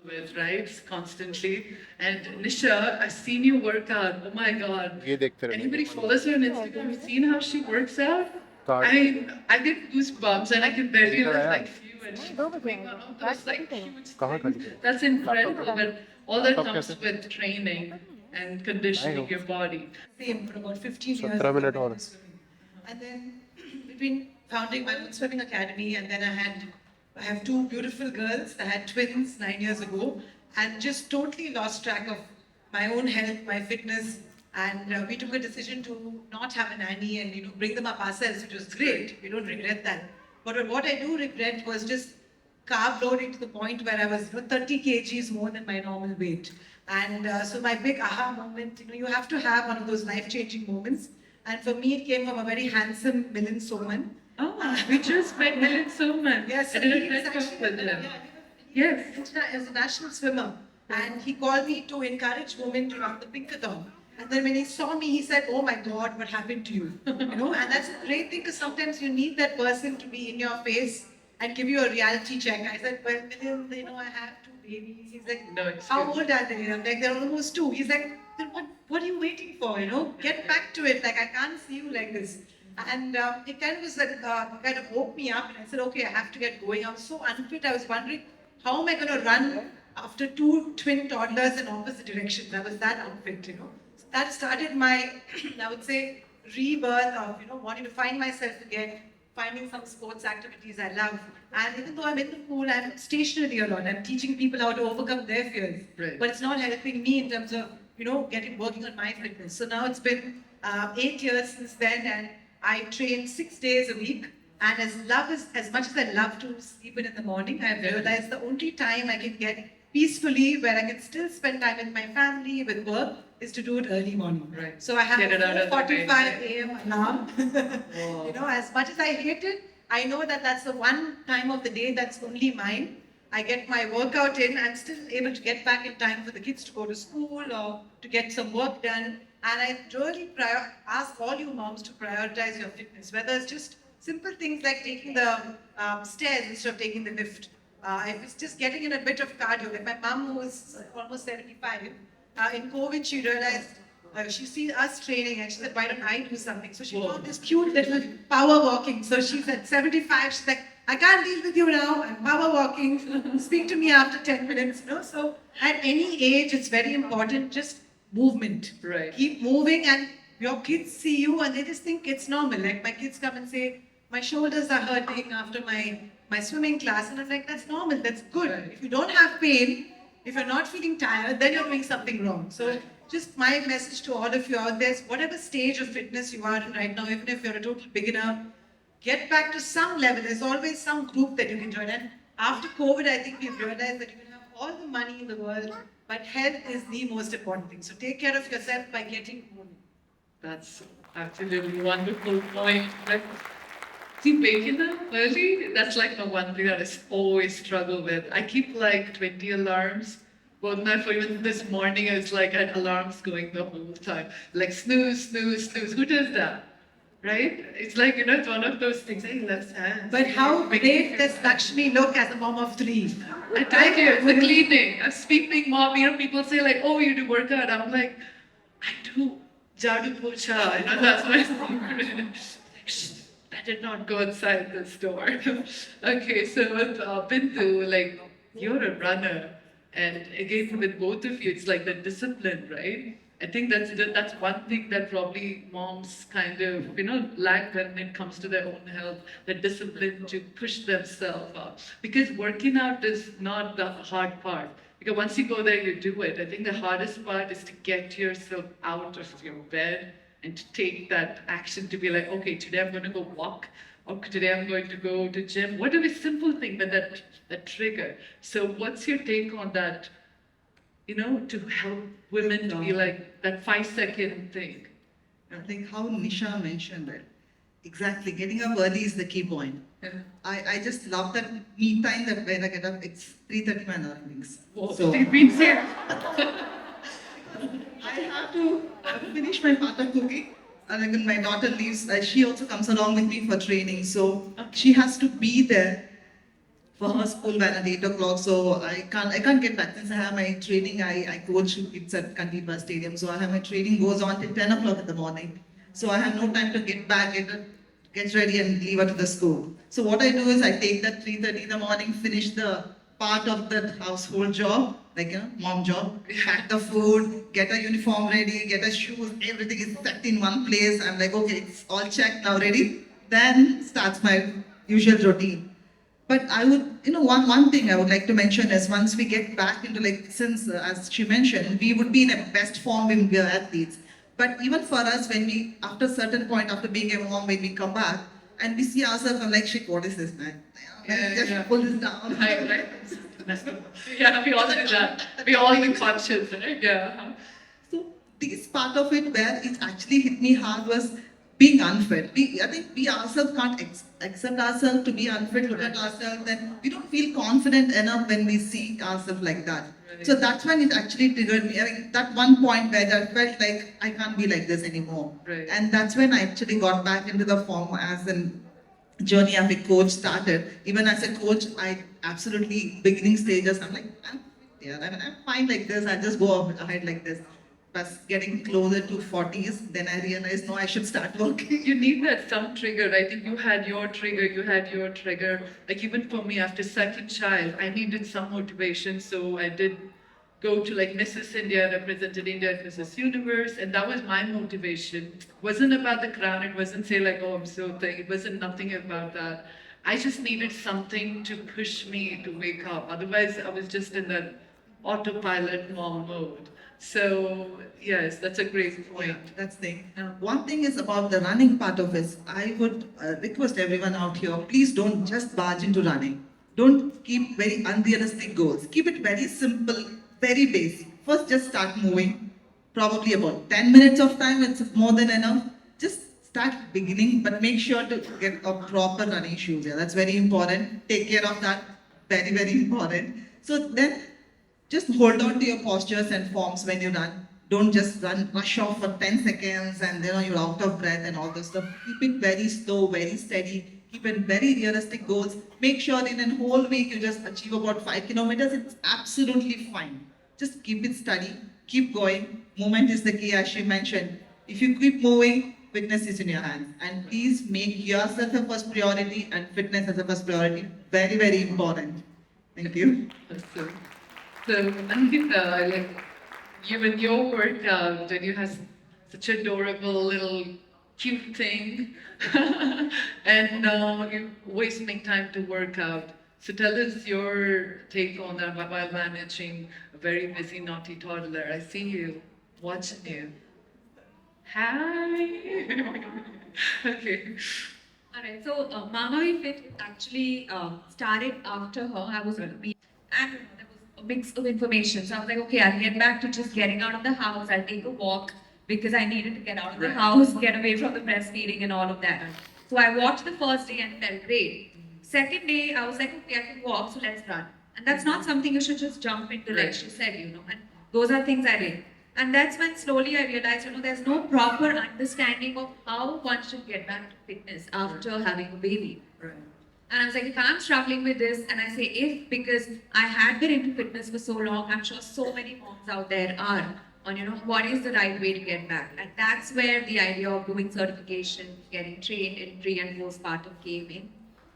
with, right? Constantly. And Nisha, I've seen you work out. Oh my God. Anybody follows her on Instagram? You've seen how she works out? I get goosebumps and I can barely lift like few and she's doing one of those like huge things. That's incredible. But all that comes with training and conditioning your body. Same for about 15 years. And then between founding my own swimming academy and then I have two beautiful girls. I had twins 9 years ago and just totally lost track of my own health, my fitness. And we took a decision to not have a nanny and bring them up ourselves, which was great. We don't regret that. But what I do regret was just carb loading to the point where I was 30 kgs more than my normal weight. And so my big aha moment, you have to have one of those life-changing moments. And for me, it came from a very handsome Millet Soman. Oh, we just met Millet Soman. Yes, I did a TED talk with him. Yes. He was a national swimmer. And he called me to encourage women to run the Pinkathon. And then when he saw me, he said, "Oh my God, what happened to you?" And that's a great thing because sometimes you need that person to be in your face and give you a reality check. I said, "Well, Millet, I have two babies." He's like, No, "How old are they?" I'm like, "They're almost 2." He's like, "Then what are you waiting for? Get back to it. Like, I can't see you like this." And it kind of was like, kind of woke me up. And I said, "Okay, I have to get going." I was so unfit. I was wondering, how am I going to run after two twin toddlers in opposite directions? I was that unfit, So that started my, I would say, rebirth of, wanting to find myself again, finding some sports activities I love. And even though I'm in the pool, I'm stationary a lot. I'm teaching people how to overcome their fears. Right. But it's not helping me in terms of, working on my fitness. So now it's been 8 years since then, and I train 6 days a week. And as much as I love to sleep in the morning, I've realized the only time I can get peacefully, where I can still spend time with my family, with work, is to do it early morning. Right. So I have Get it out a of the way. 4:45 a.m. alarm. Wow. As much as I hate it, I know that that's the one time of the day that's only mine. I get my workout in. I'm still able to get back in time for the kids to go to school or to get some work done. And I really ask all you moms to prioritize your fitness, whether it's just simple things like taking the stairs instead of taking the lift. If it's just getting in a bit of cardio. Like my mom, who is almost 75, in COVID, she realized she seen us training and she said, "Why don't I do something?" So she found this cute little power walking. So she's at 75. She's like, "I can't deal with you now. I'm power walking. Speak to me after 10 minutes." So at any age, it's very important. Just movement. Right. Keep moving, and your kids see you, and they just think it's normal. Like my kids come and say, "My shoulders are hurting after my swimming class," and I'm like, "That's normal. That's good. Right. If you don't have pain, if you're not feeling tired, then you're doing something wrong." So just my message to all of you out there is, whatever stage of fitness you are in right now, even if you're a total beginner, get back to some level. There's always some group that you can join. And after COVID, I think we've realized that you can have all the money in the world, but health is the most important thing. So take care of yourself by getting moving. That's absolutely wonderful point. Like, see, waking up early, that's like the one thing that I always struggle with. I keep like 20 alarms. Both my phone, even this morning, it's like an alarms going the whole time. Like snooze, snooze, snooze. Who does that? Right? It's like, it's one of those things. Hey, left hand. But how great does Lakshmi look as a mom of 3? I tell you, the cleaning. I'm speaking mom, people say like, "Oh, you do workout." I'm like, "I do jadu pocha." That's my secret. That did not go inside this door. Okay, so with Bindu, like, you're a runner. And again, with both of you, it's like the discipline, right? I think that's one thing that probably moms kind of, lack when it comes to their own health, the discipline to push themselves up. Because working out is not the hard part. Because once you go there, you do it. I think the hardest part is to get yourself out of your bed and to take that action to be like, "Okay, today I'm going to go walk. Or today I'm going to go to gym." Whatever simple thing, but that trigger. So what's your take on that, to help women to be like that 5-second thing? I think how Nisha mentioned it. Exactly, getting up early is the key point. Yeah. I just love that me time that when I get up, it's 3:30 my alarm rings. Whoa, So you've been here. I have to finish my part of cooking. And then when my daughter leaves, she also comes along with me for training. So she has to be there for her school van at 8 o'clock. So I can't get back since I have my training. I coach kids at Kandipa Stadium. So I have my training goes on till 10 o'clock in the morning. So I have no time to get back, get ready and leave her to the school. So what I do is I take that 3:30 in the morning, finish the part of that household job, like mom job, pack the food, get a uniform ready, get a shoes, everything is set in one place. I'm like, okay, it's all checked now, ready. Then starts my usual routine. But I would, one thing I would like to mention is once we get back into since as she mentioned, we would be in a best form when we are athletes. But even for us, when we, after a certain point, after being a mom, when we come back and we see ourselves, I'm like, shit, what is this, man? Just pull this down. Right. Yeah, we all do that. We all be conscious, right? Yeah. So this part of it where it actually hit me hard was being unfit. I think we ourselves can't accept ourselves to be unfit, look at ourselves, and we don't feel confident enough when we see ourselves like that. Right. So that's when it actually triggered me. I mean, that one point where I felt like I can't be like this anymore. Right. And that's when I actually got back into the form as an journey of a coach started. Even as a coach, I absolutely beginning stages, I'm like, I'm fine like this. I just go ahead like this. But getting closer to 40s, then I realized, no, I should start working. You need that some trigger. I think you had your trigger. Like even for me, after second child, I needed some motivation. So I did go to like Mrs. India, represented India at Mrs. Universe, and that was my motivation. It wasn't about the crown. It wasn't say like, oh, I'm so thing. It wasn't nothing about that. I just needed something to push me to wake up. Otherwise, I was just in that autopilot mom mode. So yes, that's a great point. That's the thing. One thing is about the running part of it. I would request everyone out here, please don't just barge into running. Don't keep very unrealistic goals. Keep it very simple, very basic. First, just start moving. Probably about 10 minutes of time, it's more than enough. Just start beginning, but make sure to get a proper running shoes. Yeah, that's very important. Take care of that. Very, very important. So then, just hold on to your postures and forms when you run. Don't just rush off for 10 seconds and you're out of breath and all this stuff. Keep it very slow, very steady. Keep it very realistic goals. Make sure in a whole week you just achieve about 5 kilometers. It's absolutely fine. Just keep it steady. Keep going. Movement is the key, as she mentioned. If you keep moving, fitness is in your hands. And please make yourself a first priority and fitness as a first priority. Very, very important. Thank you. So, Ankita, I like you and your workout, and you have such adorable little cute thing, and you always make time to work out. So tell us your take on that while managing a very busy, naughty toddler. I see you, watching you. Hi. Okay. Alright, so Mama Be Fit actually started after her. I was going to be, and there was a mix of information. So I was like, okay, I'll get back to just getting out of the house. I'll take a walk because I needed to get out of the house, get away from the breastfeeding and all of that. So I walked the first day and felt great. Second day, I was like, okay, I can walk, so let's run. And that's not something you should just jump into, like she said, And those are things I did. And that's when slowly I realized, there's no proper understanding of how one should get back to fitness after having a baby. Right. And I was like, if I'm struggling with this, and I say if because I had been into fitness for so long, I'm sure so many moms out there are on, what is the right way to get back. And that's where the idea of doing certification, getting trained in pre and postpartum came in.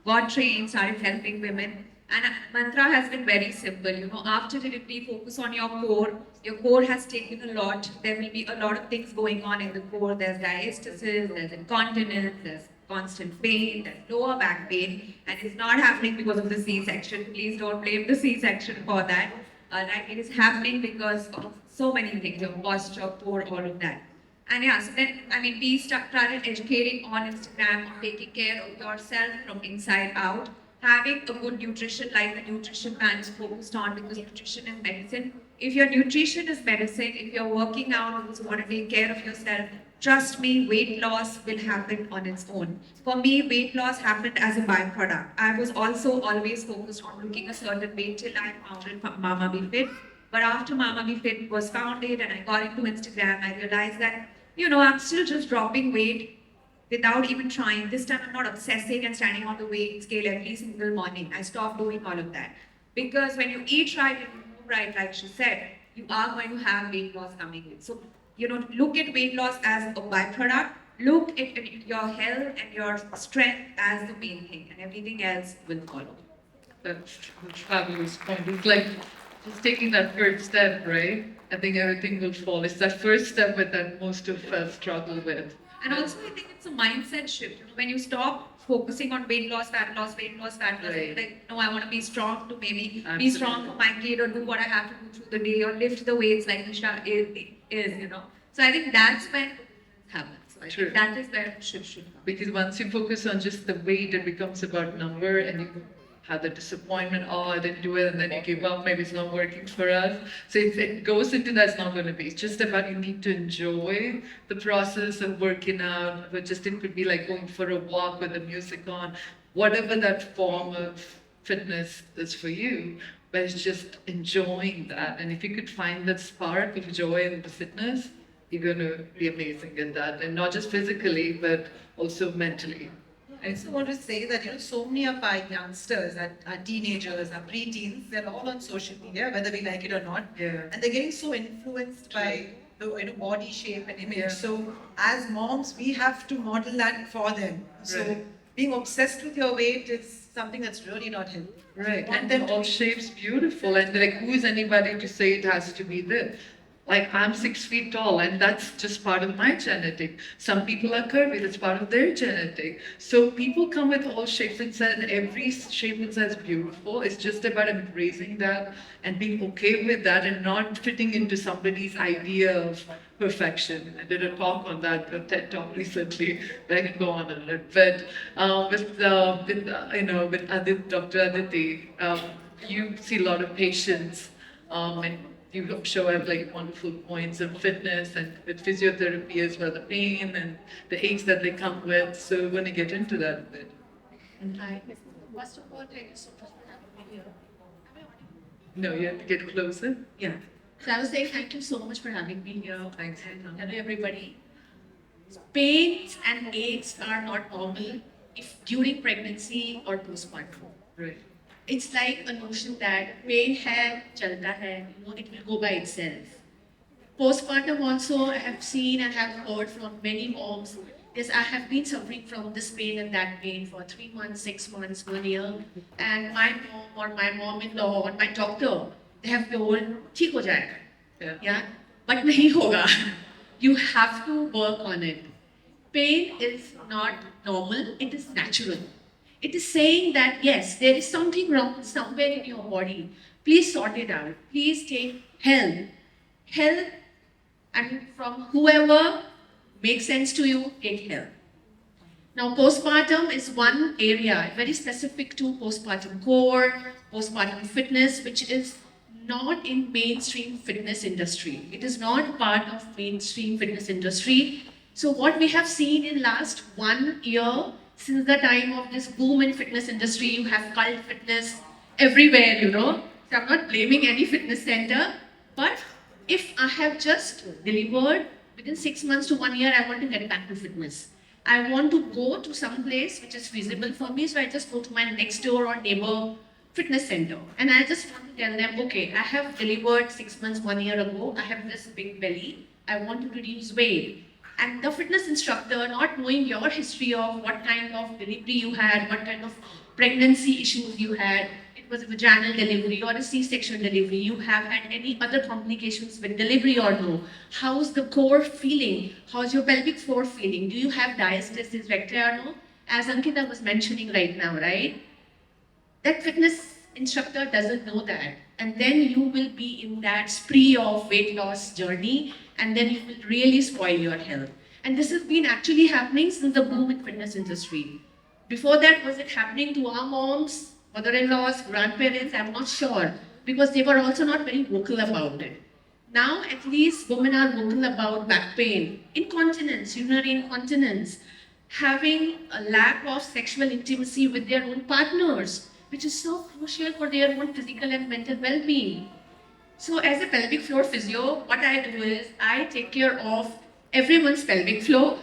Got trained, started helping women. And mantra has been very simple. After delivery, focus on your core. Your core has taken a lot. There will be a lot of things going on in the core. There's diastasis, there's incontinence, there's constant pain, there's lower back pain. And it's not happening because of the C-section. Please don't blame the C-section for that. It is happening because of so many things, your posture, core, all of that. And yeah, so then, we started educating on Instagram on taking care of yourself from inside out. Having a good nutrition, like the nutrition plan is focused on, because nutrition is medicine. If your nutrition is medicine, if you're working out and you want to take care of yourself, trust me, weight loss will happen on its own. For me, weight loss happened as a byproduct. I was also always focused on looking a certain way till I founded Mama Be Fit. But after Mama Be Fit was founded and I got into Instagram, I realized that, I'm still just dropping weight without even trying. This time I'm not obsessing and standing on the weight scale every single morning. I stopped doing all of that. Because when you eat right and you move right, like she said, you are going to have weight loss coming in. So, look at weight loss as a byproduct. Look at your health and your strength as the main thing, and everything else will follow. That's fabulous point. It's like just taking that first step, right? I think everything will fall. It's that first step that most of us struggle with. And also, I think it's a mindset shift. When you stop focusing on weight loss, fat loss, Right. like, no, I want to be strong to maybe be Absolutely. strong for my kid or do what I have to do through the day or lift the weights like Nisha is. So I think that's when it happens. So I True. think that is where the shift should come. Because once you focus on just the weight, it becomes about number, and you have the disappointment, oh, I didn't do it, and then you give up, maybe it's not working for us. So if it goes into that, it's not going to be. It's just about you need to enjoy the process of working out, but just it could be like going for a walk with the music on, whatever that form of fitness is for you, but it's just enjoying that. And if you could find that spark of joy in the fitness, you're going to be amazing at that, and not just physically, but also mentally. I also want to say that so many of our youngsters, our teenagers, our preteens, they're all on social media, whether we like it or not, Yeah. and they're getting so influenced by the body shape and image. Yeah. So as moms, we have to model that for them. So Right. being obsessed with your weight is something that's really not healthy. Right, Want and them to all be- shapes beautiful, and like, who is anybody to say it has to be this? Like, I'm 6 feet tall, and that's just part of my genetic. Some people are curvy, that's part of their genetic. So people come with all shapes and sizes, and every shape and size is beautiful. It's just about embracing that and being okay with that, and not fitting into somebody's idea of perfection. I did a talk on that, a TED talk recently, but I can go on a little. But with Dr. Aditi, you see a lot of patients, and you show up like wonderful points of fitness and with physiotherapy as well, the pain and the aches that they come with. So we're going to get into that a bit. Hi. First of all, thank you so much for having me here. No, you have to get closer. Yeah. So I was saying thank you so much for having me here. Thanks. And hello everybody. Pains and aches are not normal if during pregnancy or postpartum. Right. It's like a notion that pain hai, chalta hai, it will go by itself. Postpartum also, I have seen and have heard from many moms, yes, I have been suffering from this pain and that pain for 3 months, 6 months, 1 year. And my mom or my mom-in-law or my doctor, they have told, ठीक हो जाएगा. Yeah. Yeah, but nahi hoga. You have to work on it. Pain is not normal, it is natural. It is saying that yes, there is something wrong somewhere in your body. Please sort it out. Please take help. Help, I mean, from whoever makes sense to you, take help. Now, postpartum is one area very specific to postpartum core, postpartum fitness, which is not in mainstream fitness industry. It is not part of mainstream fitness industry. So what we have seen in last 1 year, since the time of this boom in fitness industry, you have cult fitness everywhere, So I'm not blaming any fitness center, but if I have just delivered within 6 months to 1 year, I want to get back to fitness. I want to go to some place which is feasible for me, so I just go to my next door or neighbor fitness center. And I just want to tell them, okay, I have delivered 6 months, 1 year ago, I have this big belly, I want to reduce weight. And the fitness instructor, not knowing your history of what kind of delivery you had, what kind of pregnancy issues you had, it was a vaginal delivery or a C-section delivery, you have had any other complications with delivery or no, how's the core feeling, how's your pelvic floor feeling, do you have diastasis recti or no, as Ankita was mentioning right now, right? That fitness instructor doesn't know that. And then you will be in that spree of weight loss journey, and then you will really spoil your health. And this has been actually happening since the boom in fitness industry. Before that, was it happening to our moms, mother-in-laws, grandparents? I'm not sure, because they were also not very vocal about it. Now, at least women are vocal about back pain, incontinence, urinary incontinence, having a lack of sexual intimacy with their own partners, which is so crucial for their own physical and mental well-being. So as a pelvic floor physio, what I do is I take care of everyone's pelvic floor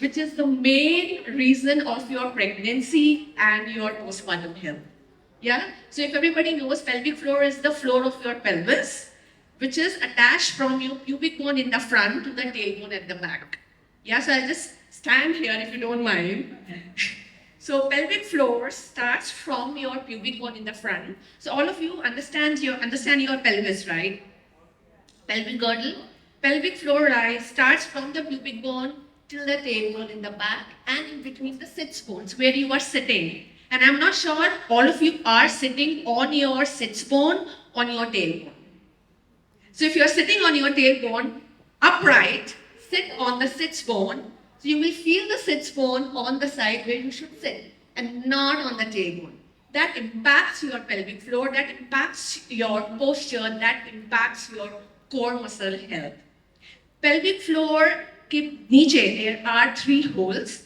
which is the main reason of your pregnancy and your postpartum health. Yeah? So if everybody knows, pelvic floor is the floor of your pelvis, which is attached from your pubic bone in the front to the tailbone at the back. Yeah, so I'll just stand here if you don't mind. So pelvic floor starts from your pubic bone in the front. So all of you understand your pelvis, right? Pelvic girdle. Pelvic floor rise starts from the pubic bone till the tailbone in the back and in between the sits bones where you are sitting. And I'm not sure all of you are sitting on your sits bone, on your tailbone. So if you're sitting on your tailbone upright, sit on the sits bone. So you will feel the sits bone on the side where you should sit and not on the tailbone. That impacts your pelvic floor, that impacts your posture, that impacts your core muscle health. Pelvic floor के नीचे there are 3 holes: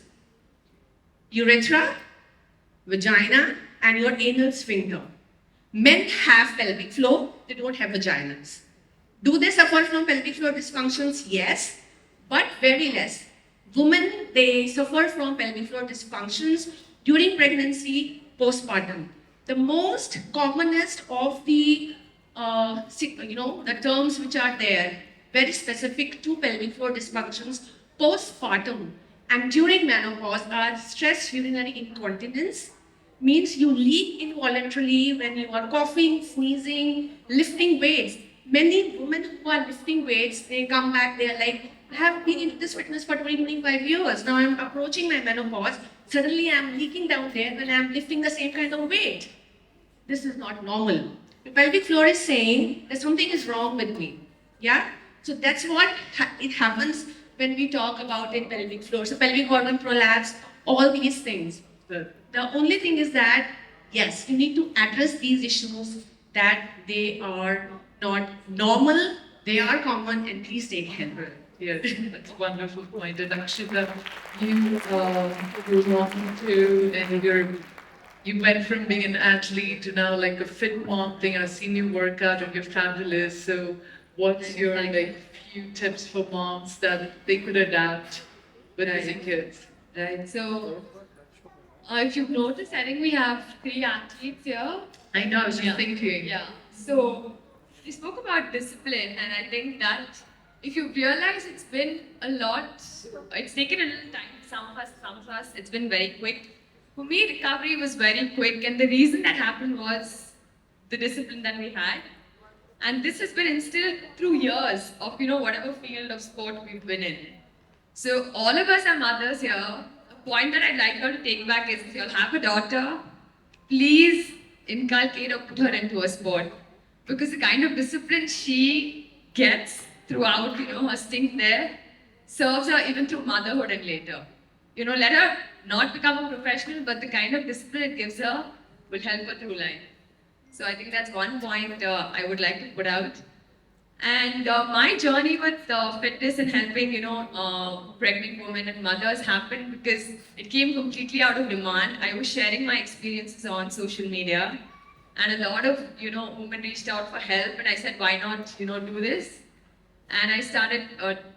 urethra, vagina, and your anal sphincter. Men have pelvic floor, they don't have vaginas. Do they suffer from pelvic floor dysfunctions? Yes, but very less. Women, they suffer from pelvic floor dysfunctions during pregnancy, postpartum. The most commonest of the the terms which are there, very specific to pelvic floor dysfunctions, postpartum and during menopause are stress urinary incontinence, means you leak involuntarily when you are coughing, sneezing, lifting weights. Many women who are lifting weights, they come back, they are like, I have been into this fitness for 25 years. Now I'm approaching my menopause. Suddenly I'm leaking down there when I'm lifting the same kind of weight. This is not normal. The pelvic floor is saying that something is wrong with me. Yeah? So that's what it happens when we talk about in pelvic floor. So pelvic organ prolapse, all these things. The only thing is that, yes, you need to address these issues, that they are not normal, they are common, and please take help. Yeah, that's a wonderful point. And Akshitha, you want to, and you went from being an athlete to now like a fit mom thing. I've seen you work out and you're fabulous. So what's your few tips for moms that they could adapt with raising kids? Right. So, if you've noticed, I think we have 3 athletes here. I know, I was just thinking. Yeah. So, we spoke about discipline, and I think that if you realize it's been a lot, it's taken a little time. Some of us, it's been very quick. For me, recovery was very quick, and the reason that happened was the discipline that we had. And this has been instilled through years of, whatever field of sport we've been in. So all of us are mothers here. A point that I'd like her to take back is, if you'll have a daughter, please inculcate or put her into a sport. Because the kind of discipline she gets throughout, her stint there, serves her even through motherhood and later. Let her not become a professional, but the kind of discipline it gives her will help her through life. So I think that's one point I would like to put out. And my journey with fitness and helping, pregnant women and mothers happened because it came completely out of demand. I was sharing my experiences on social media, and a lot of, women reached out for help, and I said, why not, do this? And I started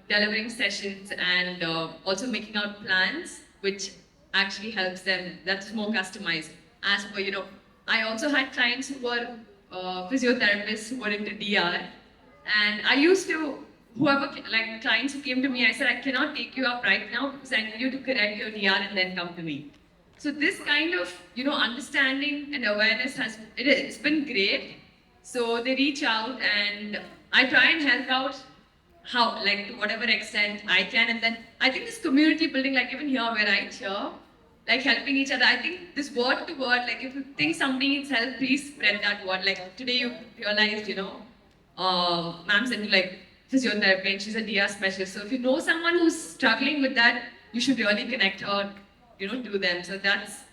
delivering sessions and also making out plans, which actually helps them. That's more customized. As per, I also had clients who were physiotherapists who were into DR. And I used to, clients who came to me, I said, I cannot take you up right now because I need you to correct your DR and then come to me. So this kind of, understanding and awareness it's been great. So they reach out and I try and help out to whatever extent I can. And then I think this community building, even here where I cheer, helping each other. I think this word to word, if you think somebody needs help, please spread that word. Today you realized, ma'am's into physiotherapy and she's a DR specialist. So if you know someone who's struggling with that, you should really connect her, to them. So that's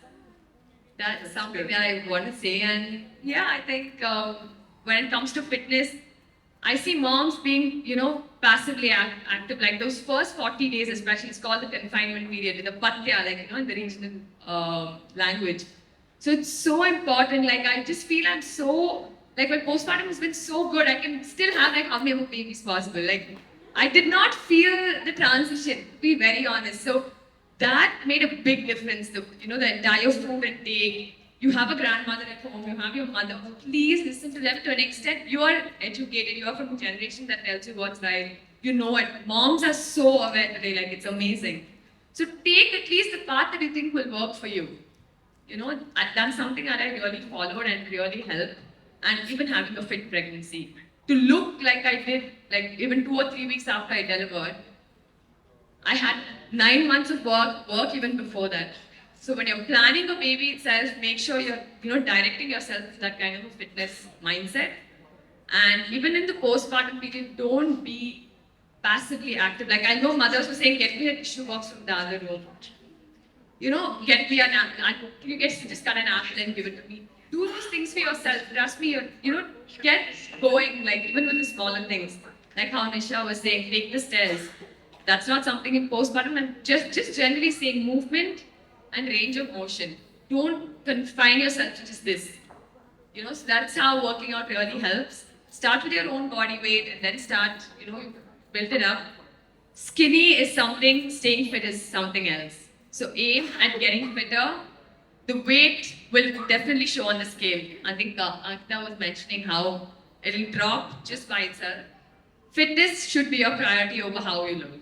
something that I want to say. And yeah, I think when it comes to fitness, I see moms being, passively active. Those first 40 days, especially, it's called the confinement period, the patya, in the regional language. So it's so important. I just feel I'm so, my postpartum has been so good. I can still have how many more babies possible. I did not feel the transition, to be very honest. So that made a big difference. The entire food intake. You have a grandmother at home, you have your mother. Please listen to them to an extent. You are educated, you are from a generation that tells you what's right. You know it. Moms are so aware today, like it's amazing. So take at least the path that you think will work for you. That's something that I really followed and really helped. And even having a fit pregnancy. To look like I did, like even 2 or 3 weeks after I delivered, I had 9 months of work even before that. So when you're planning a baby itself, make sure you're directing yourself to that kind of a fitness mindset. And even in the postpartum period, don't be passively active. Like I know mothers were saying, get me a tissue box from the other room. Get me an apple. You just cut an apple and give it to me. Do those things for yourself. Trust me, get going, like even with the smaller things. Like how Nisha was saying, take the stairs. That's not something in postpartum. And just generally saying movement and range of motion. Don't confine yourself to just this. So that's how working out really helps. Start with your own body weight and then start, you build it up. Skinny is something, staying fit is something else. So aim at getting fitter. The weight will definitely show on the scale. I think Ankita was mentioning how it'll drop just by itself. Fitness should be your priority over how you look.